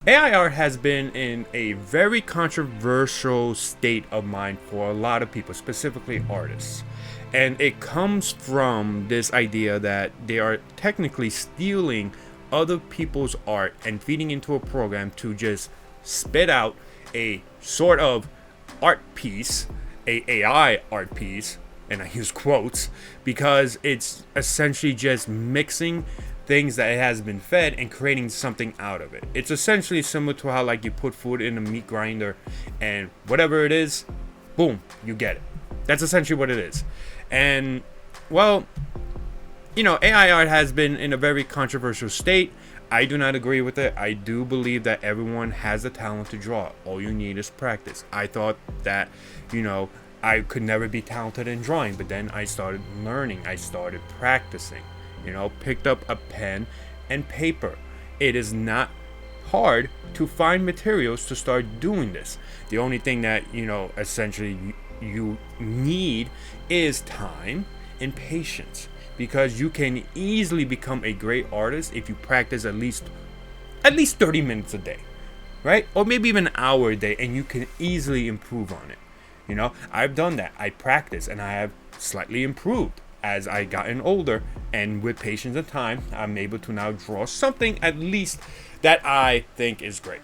AI art has been in a very controversial state of mind for a lot of people, specifically artists. And it comes from this idea that they are technically stealing other people's art and feeding into a program to just spit out a sort of art piece, a AI art piece, and I use quotes because it's essentially just mixing things that it has been fed and creating something out of it. It's essentially similar to how like you put food in a meat grinder and whatever it is, boom, you get it. That's essentially what it is. And well, AI art has been in a very controversial state. I do not agree with it. I do believe that everyone has the talent to draw. All you need is practice. I thought that, I could never be talented in drawing, but then I started learning. I started practicing. Picked up a pen and paper. It is not hard to find materials to start doing this. The only thing that, essentially you need is time and patience, because you can easily become a great artist if you practice at least 30 minutes a day, right? Or maybe even an hour a day, and you can easily improve on it. I've done that. I practice and I have slightly improved as I gotten older, and with patience and time, I'm able to now draw something at least that I think is great.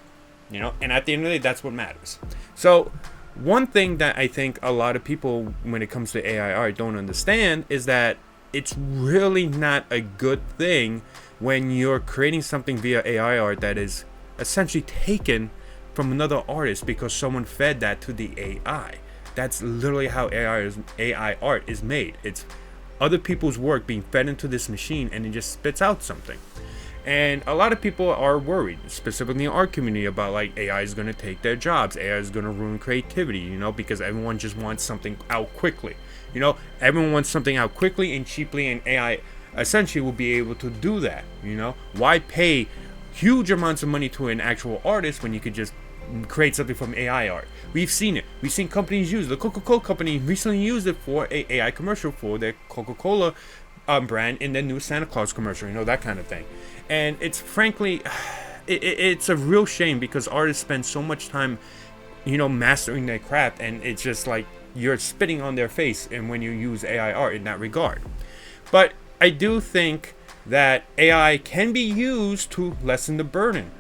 And at the end of the day, that's what matters. So one thing that I think a lot of people, when it comes to AI art, don't understand is that it's really not a good thing when you're creating something via AI art that is essentially taken from another artist because someone fed that to the AI. That's literally how AI art is made. It's other people's work being fed into this machine, and it just spits out something. And a lot of people are worried, specifically in the art community, about like AI is going to take their jobs, AI is going to ruin creativity, because everyone just wants something out quickly. Everyone wants something out quickly and cheaply, and AI essentially will be able to do that. Why pay huge amounts of money to an actual artist when you could just create something from AI art? We've seen it. We've seen companies use it. The Coca-Cola company recently used it for a AI commercial for their Coca-Cola brand in their new Santa Claus commercial, that kind of thing. And it's frankly, it's a real shame because artists spend so much time, mastering their craft, and it's just like you're spitting on their face and when you use AI art in that regard. But I do think that AI can be used to lessen the burden.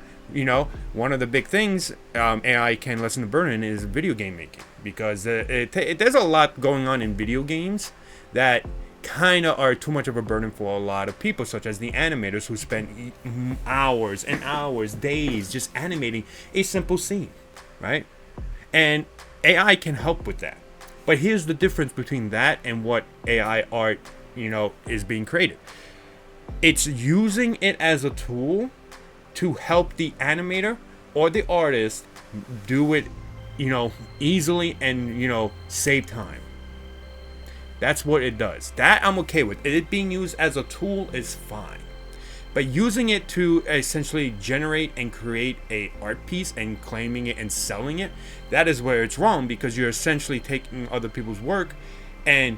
One of the big things AI can lessen the burden is video game making, because there's a lot going on in video games that kind of are too much of a burden for a lot of people, such as the animators who spend hours and hours, days just animating a simple scene, right? And AI can help with that. But here's the difference between that and what AI art, is being created. It's using it as a tool to help the animator or the artist do it, easily and, save time. That's what it does. That I'm okay with. It being used as a tool is fine. But using it to essentially generate and create a art piece and claiming it and selling it, that is where it's wrong, because you're essentially taking other people's work and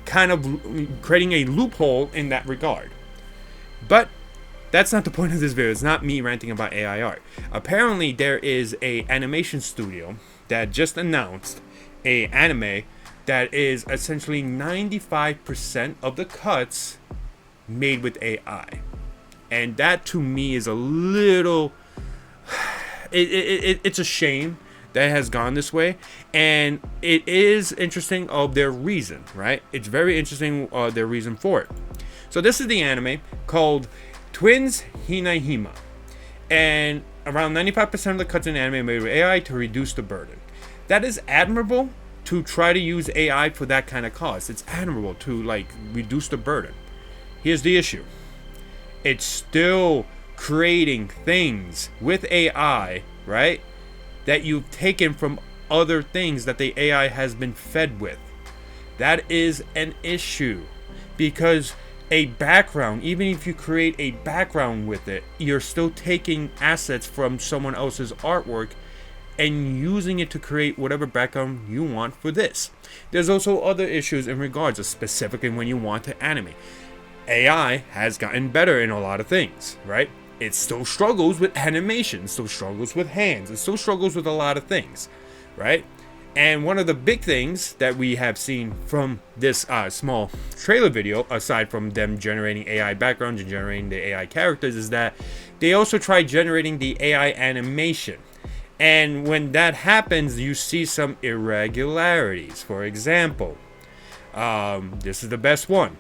kind of creating a loophole in that regard. But that's not the point of this video. It's not me ranting about AI art. Apparently, there is a animation studio that just announced a anime that is essentially 95% of the cuts made with AI. And that to me is a little... It's a shame that it has gone this way. And it is interesting of their reason, right? It's very interesting their reason for it. So this is the anime called Twins Hinahime, and around 95% of the cuts in anime are made with AI to reduce the burden. That is admirable, to try to use AI for that kind of cause. It's admirable to reduce the burden. Here's the issue. It's still creating things with AI, right, that you've taken from other things that the AI has been fed with. That is an issue, because a background, even if you create a background with it, you're still taking assets from someone else's artwork and using it to create whatever background you want for this. There's also other issues in regards to specifically when you want to animate. AI has gotten better in a lot of things, right? it still struggles with animation, still struggles with hands, it still struggles with a lot of things, right? And one of the big things that we have seen from this small trailer video, aside from them generating AI backgrounds and generating the AI characters, is that they also tried generating the AI animation. And when that happens, you see some irregularities. For example, this is the best one.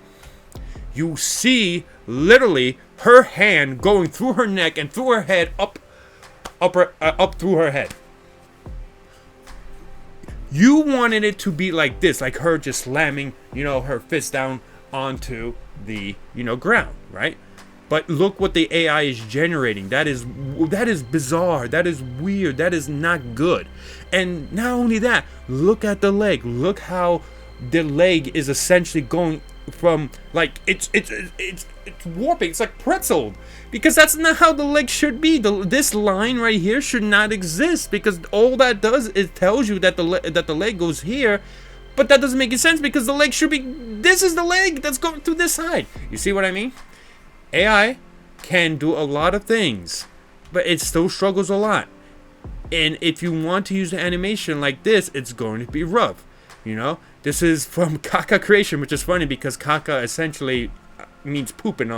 You see literally her hand going through her neck and through her head, up through her head. You wanted it to be like this, like her just slamming, her fist down onto the, ground, right? But look what the AI is generating. That is bizarre. That is weird. That is not good. And not only that, look at the leg. Look how the leg is essentially going from, like, it's warping. It's like pretzeled, because that's not how the leg should be. This line right here should not exist, because all that does is tells you that the leg goes here, but that doesn't make any sense, because the leg should be, this is the leg that's going through this side. You see what I mean? AI can do a lot of things, but it still struggles a lot. And if you want to use the animation like this, it's going to be rough. This is from Caca Creation, which is funny because Caca essentially means poop in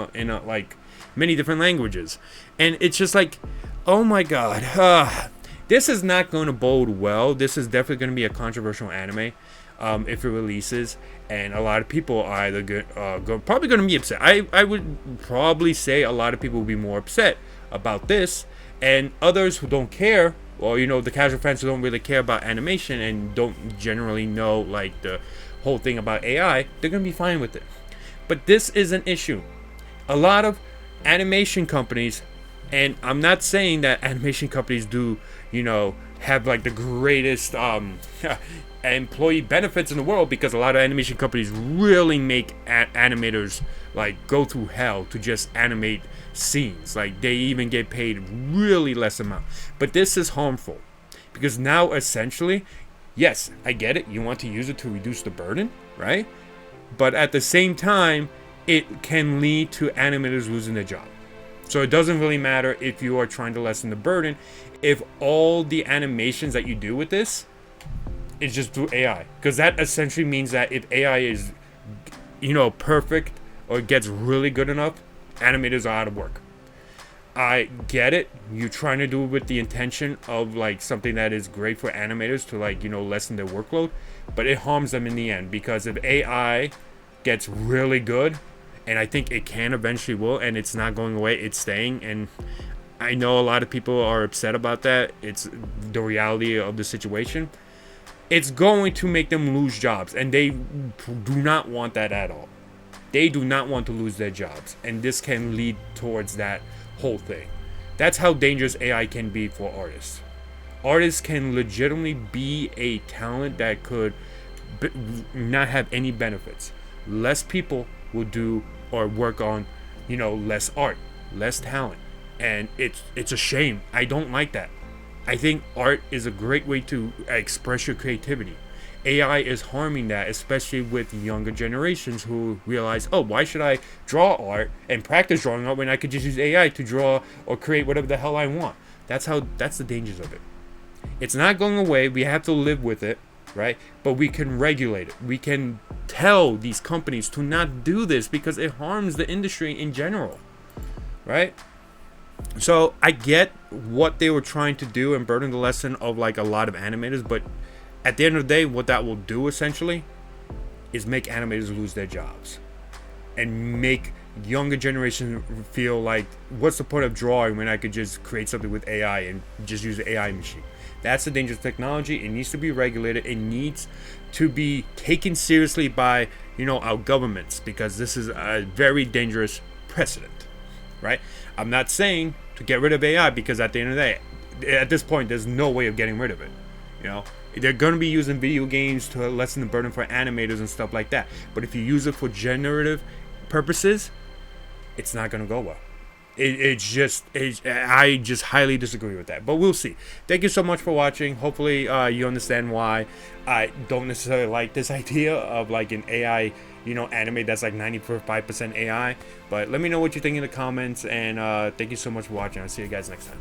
like many different languages. And it's just like, oh my god, this is not going to bode well. This is definitely going to be a controversial anime if it releases, and a lot of people are either probably going to be upset. I would probably say a lot of people will be more upset about this, and others who don't care, or the casual fans who don't really care about animation and don't generally know like the whole thing about AI, they're going to be fine with it. But this is an issue. A lot of animation companies, and I'm not saying that animation companies do, have like the greatest employee benefits in the world, because a lot of animation companies really make animators like go through hell to just animate scenes. Like, they even get paid really less amount. But this is harmful, because now essentially, yes, I get it, you want to use it to reduce the burden, right? But at the same time, it can lead to animators losing their job. So it doesn't really matter if you are trying to lessen the burden, if all the animations that you do with this is just through AI. Because that essentially means that if AI is, perfect, or gets really good enough, animators are out of work. I get it. You're trying to do it with the intention of like something that is great for animators to like, lessen their workload, but it harms them in the end, because if AI gets really good, and I think it can eventually will, and it's not going away, it's staying, and I know a lot of people are upset about that. It's the reality of the situation. It's going to make them lose jobs, and they do not want that at all. They do not want to lose their jobs, and this can lead towards that whole thing. That's how dangerous AI can be for artists. Artists can legitimately be a talent that could not have any benefits. Less people will do or work on, less art, less talent, and it's a shame. I don't like that. I think art is a great way to express your creativity. AI is harming that, especially with younger generations who realize, oh, why should I draw art and practice drawing art when I could just use AI to draw or create whatever the hell I want? That's the dangers of it. It's not going away. We have to live with it, right? But we can regulate it. We can tell these companies to not do this, because it harms the industry in general, right? So I get what they were trying to do and burden the lesson of like a lot of animators, but at the end of the day, what that will do essentially is make animators lose their jobs and make younger generation feel like, what's the point of drawing when I could just create something with AI and just use the AI machine? That's a dangerous technology. It needs to be regulated. It needs to be taken seriously by, our governments, because this is a very dangerous precedent, right? I'm not saying to get rid of AI, because at the end of the day, at this point, there's no way of getting rid of it. They're going to be using video games to lessen the burden for animators and stuff like that. But if you use it for generative purposes, it's not going to go well. I just highly disagree with that, but we'll see. Thank you so much for watching. Hopefully you understand why I don't necessarily like this idea of like an AI, anime that's like 95% AI. But let me know what you think in the comments, and thank you so much for watching. I'll see you guys next time.